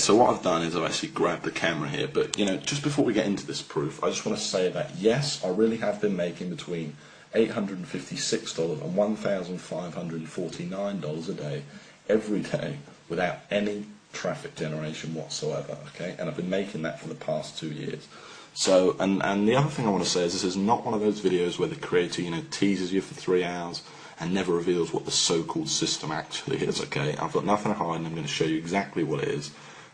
so what I've done is I've actually grabbed the camera here, but just before we get into this proof, I just want to say that yes, I really have been making between $856 and $1,549 a day, every day, without any traffic generation whatsoever, okay? And I've been making that for the past 2 years. So, and the other thing I want to say is this is not one of those videos where the creator, teases you for 3 hours and never reveals what the so-called system actually is, okay? I've got nothing to hide, and I'm going to show you exactly what it is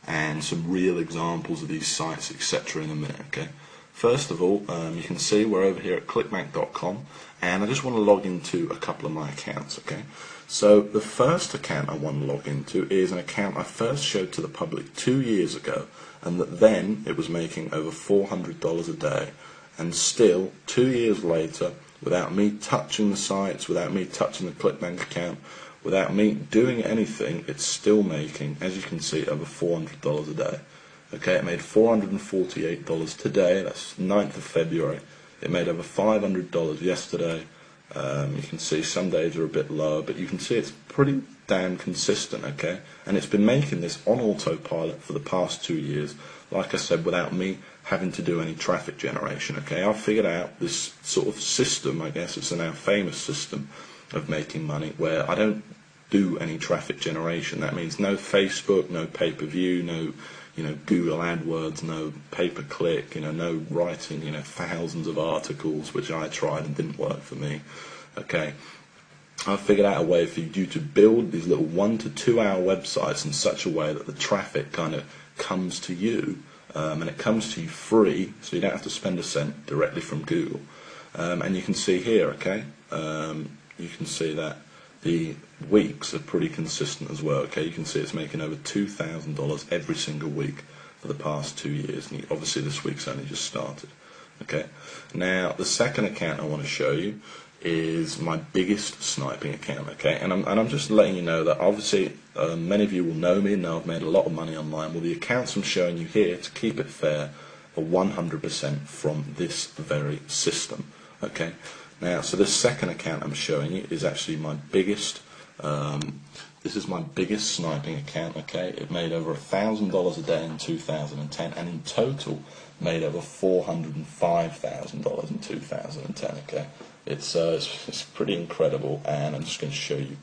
and some real examples of these sites, etc. in a minute, okay? First of all, you can see we're over here at clickbank.com, and I just want to log into a couple of my accounts, okay? So the first account I want to log into is an account I first showed to the public 2 years ago, and that then it was making over $400 a day, and still 2 years later, without me touching the sites, without me touching the Clickbank account, without me doing anything, it's still making, as you can see, over $400 a day. Okay, it made $448 today, that's 9th of February. It made over $500 yesterday. You can see some days are a bit lower, but you can see it's pretty damn consistent, okay? And it's been making this on autopilot for the past 2 years, like I said, without me having to do any traffic generation, okay? I've figured out this sort of system, I guess it's a now famous system of making money, where I don't do any traffic generation. That means no Facebook, no pay-per-view, no Google AdWords, no pay-per-click, no writing, thousands of articles, which I tried and didn't work for me. Okay, I've figured out a way for you to build these little 1 to 2 hour websites in such a way that the traffic kind of comes to you, and it comes to you free, so you don't have to spend a cent directly from Google. And you can see here, okay, you can see that the weeks are pretty consistent as well, okay? You can see it's making over $2,000 every single week for the past 2 years, and obviously this week's only just started, okay? Now, the second account I want to show you is my biggest sniping account, okay? And I'm just letting you know that obviously many of you will know me and know I've made a lot of money online. Well, the accounts I'm showing you here, to keep it fair, are 100% from this very system, okay? Now, so this second account I'm showing you is actually my biggest, this is my biggest sniping account, okay? It made over $1,000 a day in 2010, and in total made over $405,000 in 2010, okay? It's pretty incredible, and I'm just going to show you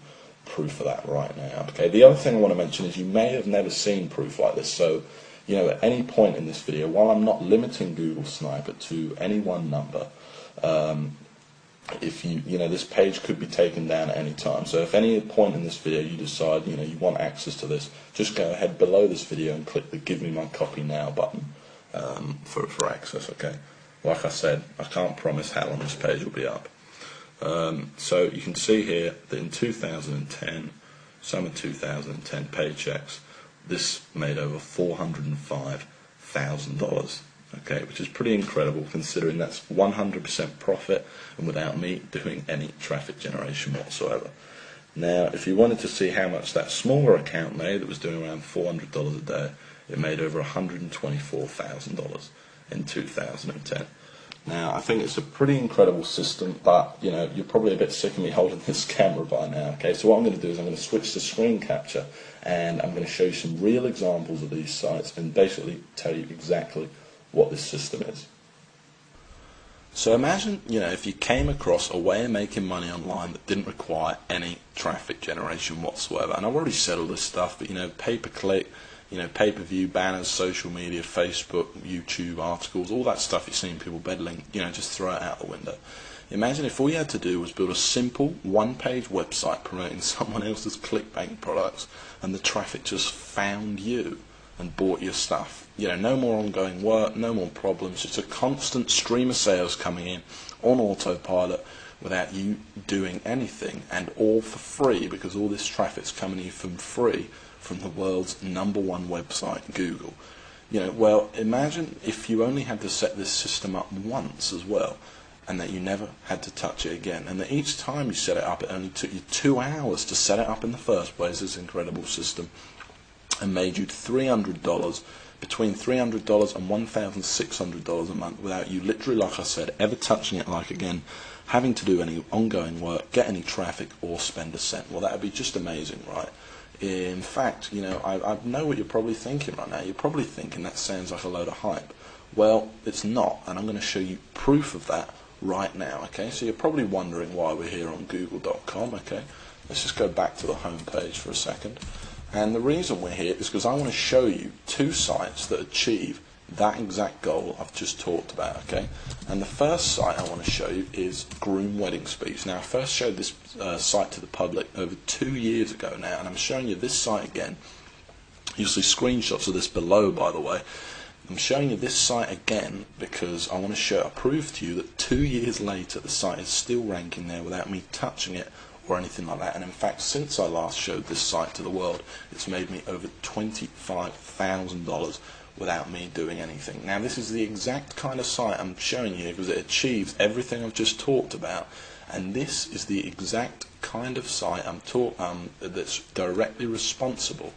proof of that right now, okay? The other thing I want to mention is you may have never seen proof like this, so, at any point in this video, while I'm not limiting Google Sniper to any one number, if this page could be taken down at any time. So if any point in this video you decide, you want access to this, just go ahead below this video and click the Give Me My Copy Now button for access, okay? Like I said, I can't promise how long this page will be up. So you can see here that in 2010, summer 2010 paychecks, this made over $405,000. Okay, which is pretty incredible considering that's 100% profit and without me doing any traffic generation whatsoever. Now, if you wanted to see how much that smaller account made, that was doing around $400 a day, it made over $124,000 in 2010. Now, I think it's a pretty incredible system, but you're probably a bit sick of me holding this camera by now. Okay, so what I'm going to do is I'm going to switch to screen capture, and I'm going to show you some real examples of these sites and basically tell you exactly what this system is. So imagine, if you came across a way of making money online that didn't require any traffic generation whatsoever. And I've already said all this stuff, but pay-per-click, pay-per-view, banners, social media, Facebook, YouTube, articles, all that stuff you've seen people peddling, just throw it out the window. Imagine if all you had to do was build a simple one-page website promoting someone else's Clickbank products, and the traffic just found you and bought your stuff. No more ongoing work, no more problems, just a constant stream of sales coming in on autopilot without you doing anything, and all for free, because all this traffic's coming to you from free from the world's #1 website, Google. Well, imagine if you only had to set this system up once as well, and that you never had to touch it again, and that each time you set it up, it only took you 2 hours to set it up in the first place, this incredible system, and made you $300, between $300 and $1,600 a month, without you literally, like I said, ever touching it again, having to do any ongoing work, get any traffic, or spend a cent. Well, that would be just amazing, right? In fact, you know, I know what you're probably thinking right now. You're probably thinking that sounds like a load of hype. Well, it's not, and I'm going to show you proof of that right now, okay? So you're probably wondering why we're here on google.com, okay? Let's just go back to the home page for a second. And the reason we're here is because I want to show you two sites that achieve that exact goal I've just talked about, okay? And the first site I want to show you is Groom Wedding Speech. Now, I first showed this site to the public over 2 years ago now, and I'm showing you this site again. You'll see screenshots of this below, by the way. I'm showing you this site again because I want to prove to you that 2 years later the site is still ranking there without me touching it or anything like that. And in fact, since I last showed this site to the world, it's made me over $25,000 without me doing anything. Now, this is the exact kind of site I'm showing you because it achieves everything I've just talked about, and this is the exact kind of site that's directly responsible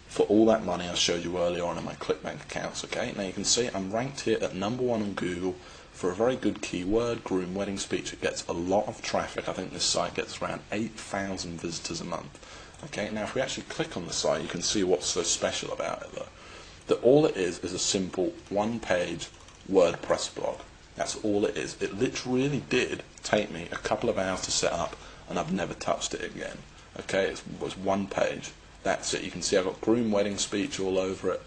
for all that money I showed you earlier on in my Clickbank accounts, okay? Now you can see I'm ranked here at #1 on Google for a very good keyword, Groom Wedding Speech. It gets a lot of traffic. I think this site gets around 8,000 visitors a month. Okay, now if we actually click on the site, you can see what's so special about it though. That all it is a simple one-page WordPress blog. That's all it is. It literally did take me a couple of hours to set up, and I've never touched it again. Okay, it was one page. That's it. You can see I've got Groom Wedding Speech all over it.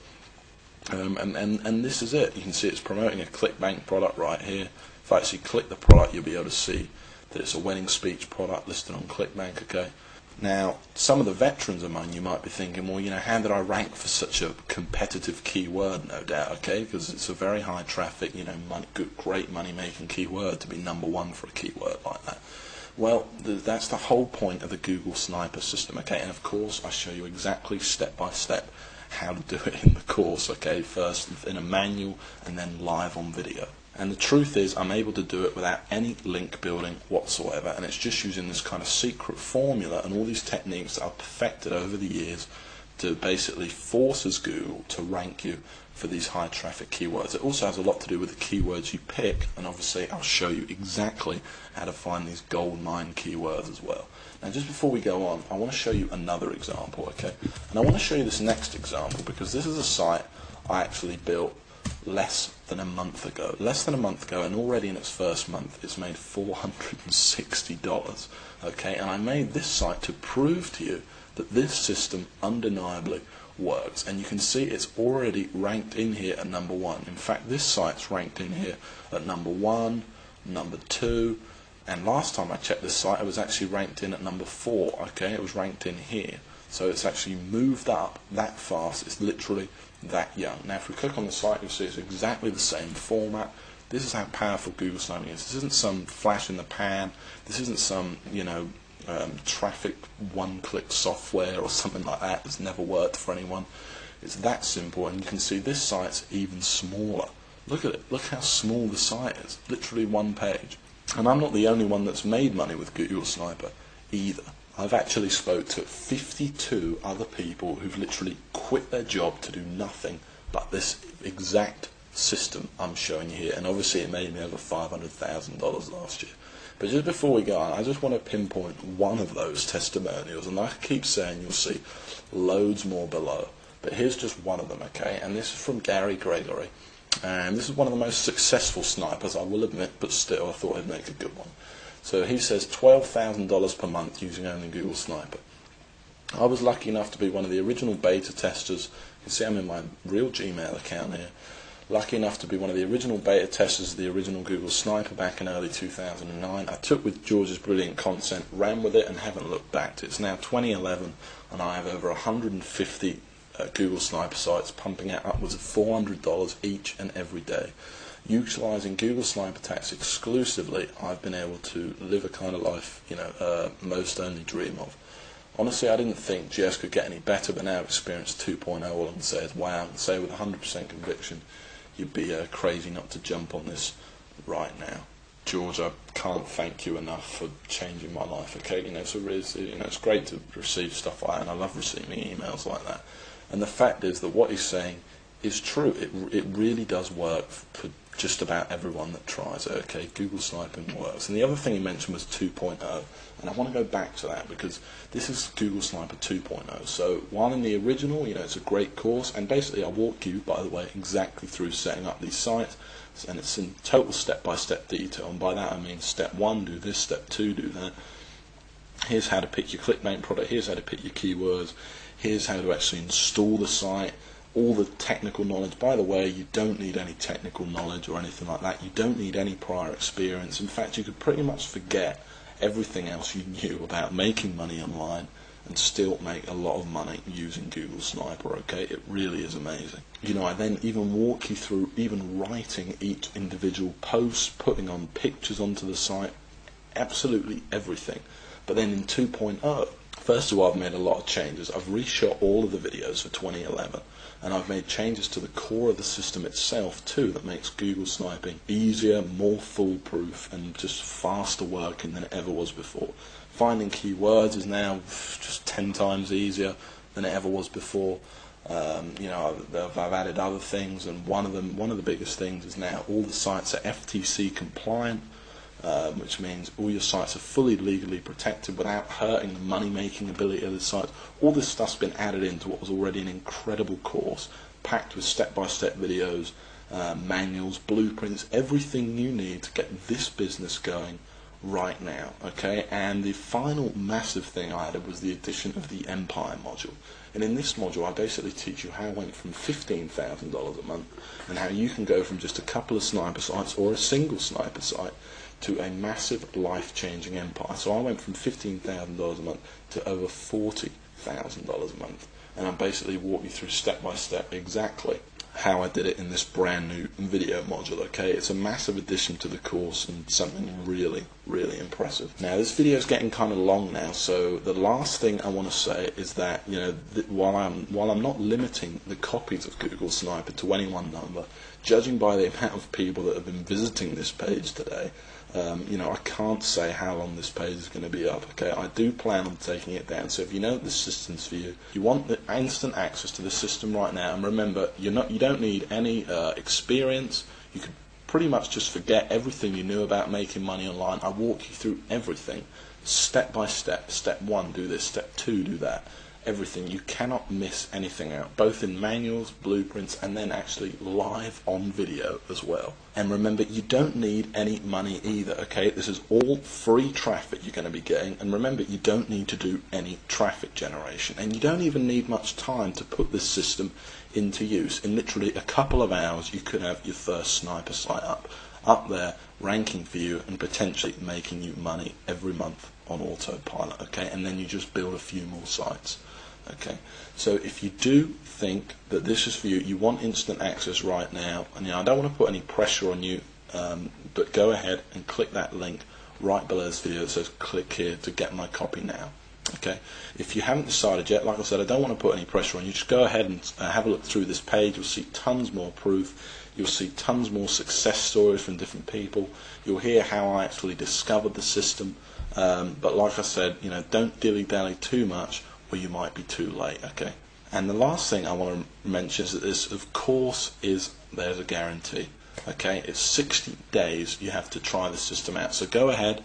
And this is it. You can see it's promoting a Clickbank product right here. If I actually click the product, you'll be able to see that it's a wedding speech product listed on Clickbank, okay? Now, some of the veterans among you might be thinking, well, you know, how did I rank for such a competitive keyword? No doubt, okay? Because it's a very high traffic, you know, great money-making keyword to be #1 for a keyword like that. Well, that's the whole point of the Google Sniper system, okay? And of course, I show you exactly step by step how to do it in the course, okay? First in a manual and then live on video. And the truth is, I'm able to do it without any link building whatsoever, and it's just using this kind of secret formula and all these techniques that I've perfected over the years to basically forces Google to rank you for these high traffic keywords. It also has a lot to do with the keywords you pick, and obviously I'll show you exactly how to find these gold mine keywords as well. Now, just before we go on, I want to show you another example, okay? And I want to show you this next example because this is a site I actually built less than a month ago, and already in its first month it's made $460, okay? And I made this site to prove to you that this system undeniably works, and you can see it's already ranked in here at #1. In fact, this site's ranked in here at #1, #2, and last time I checked this site it was actually ranked in at #4, okay? It was ranked in here. So it's actually moved up that fast. It's literally that young. Now, if we click on the site, you'll see it's exactly the same format. This is how powerful Google Sniping is. This isn't some flash in the pan. This isn't some, you know, traffic one-click software or something like that that's never worked for anyone. It's that simple, and you can see this site's even smaller. Look at it. Look how small the site is. Literally one page. And I'm not the only one that's made money with Google Sniper either. I've actually spoke to 52 other people who've literally quit their job to do nothing but this exact system I'm showing you here, and obviously it made me over $500,000 last year. But just before we go on, I just want to pinpoint one of those testimonials, and like I keep saying, you'll see loads more below. But here's just one of them, okay? And this is from Gary Gregory, and this is one of the most successful snipers, I will admit, but still I thought I'd make a good one. So he says $12,000 per month using only Google Sniper. I was lucky enough to be one of the original beta testers. You can see I'm in my real Gmail account here. Lucky enough to be one of the original beta testers of the original Google Sniper back in early 2009. I took with George's brilliant content, ran with it, and haven't looked back. It's now 2011, and I have over 150 Google Sniper sites pumping out upwards of $400 each and every day. Utilising Google Sniper Attacks exclusively, I've been able to live a kind of life, you know, most only dream of. Honestly, I didn't think GS could get any better, but now Experience 2.0, all I can say is wow, and say with 100% conviction, you'd be crazy not to jump on this right now. George, I can't thank you enough for changing my life, okay? You know, so it's great to receive stuff like that, and I love receiving emails like that. And the fact is that what he's saying is true. It really does work for just about everyone that tries it. Okay, Google sniping works. And the other thing he mentioned was 2.0, and I want to go back to that because this is Google Sniper 2.0. So while in the original, it's a great course, and basically I walk you, by the way, exactly through setting up these sites, and it's in total step-by-step detail. And by that I mean step 1, do this, step 2, do that. Here's how to pick your Clickbank product, here's how to pick your keywords, here's how to actually install the site, all the technical knowledge. By the way, you don't need any technical knowledge or anything like that. You don't need any prior experience. In fact, you could pretty much forget everything else you knew about making money online and still make a lot of money using Google Sniper. Okay, it really is amazing. I then even walk you through even writing each individual post, putting on pictures onto the site, absolutely everything. But then in 2.0, first of all, I've made a lot of changes. I've reshot all of the videos for 2011, and I've made changes to the core of the system itself too that makes Google sniping easier, more foolproof, and just faster working than it ever was before. Finding keywords is now just 10 times easier than it ever was before. I've added other things, and one of the biggest things is now all the sites are FTC compliant. Which means all your sites are fully legally protected without hurting the money-making ability of the sites. All this stuff's been added into what was already an incredible course, packed with step-by-step videos, manuals, blueprints, everything you need to get this business going right now. Okay, and the final massive thing I added was the addition of the Empire module. And in this module, I basically teach you how I went from $15,000 a month and how you can go from just a couple of sniper sites or a single sniper site to a massive life-changing empire. So I went from $15,000 a month to over $40,000 a month, and I basically walk you through step by step exactly how I did it in this brand new video module. Okay, it's a massive addition to the course and something really, really impressive. Now this video is getting kind of long now, so the last thing I want to say is that while I'm not limiting the copies of Google Sniper to any one number, judging by the amount of people that have been visiting this page today, I can't say how long this page is going to be up. Okay, I do plan on taking it down. So if you know the system's for you, you want the instant access to the system right now, and remember, you don't need any experience. You could pretty much just forget everything you knew about making money online. I walk you through everything, step by step. Step 1, do this. Step 2, do that. Everything. You cannot miss anything out, both in manuals, blueprints, and then actually live on video as well. And remember, you don't need any money either. Okay, this is all free traffic you're going to be getting, and remember, you don't need to do any traffic generation, and you don't even need much time to put this system into use. In literally a couple of hours, you could have your first sniper site up there, ranking for you, and potentially making you money every month on autopilot. Okay, and then you just build a few more sites. Okay, so if you do think that this is for you, you want instant access right now, and I don't want to put any pressure on you, but go ahead and click that link right below this video that says click here to get my copy now. Okay, if you haven't decided yet, like I said, I don't want to put any pressure on you. Just go ahead and have a look through this page. You'll see tons more proof. You'll see tons more success stories from different people. You'll hear how I actually discovered the system. But like I said, don't dilly-dally too much, or you might be too late. Okay. And the last thing I want to mention is that this, of course, there's a guarantee. Okay, it's 60 days you have to try the system out. So go ahead,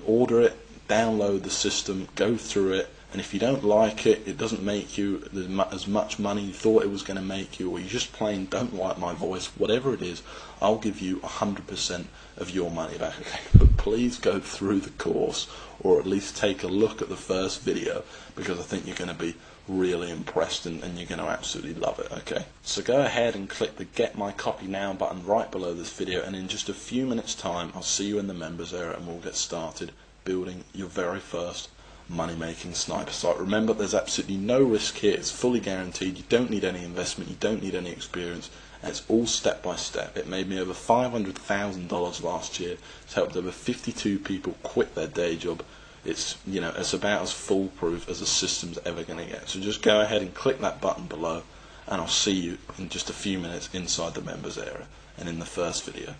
order it, download the system, go through it, and if you don't like it, it doesn't make you as much money you thought it was going to make you, or you just plain don't like my voice, whatever it is, I'll give you 100% of your money back. Okay, but please go through the course, or at least take a look at the first video, because I think you're going to be really impressed and you're going to absolutely love it. Okay, so go ahead and click the Get My Copy Now button right below this video, and in just a few minutes time I'll see you in the members area and we'll get started building your very first money-making sniper site. Remember, there's absolutely no risk here. It's fully guaranteed. You don't need any investment, you don't need any experience, and it's all step by step. It made me over $500,000 last year. It's helped over 52 people quit their day job. It's it's about as foolproof as the system's ever going to get. So just go ahead and click that button below, and I'll see you in just a few minutes inside the members area and in the first video.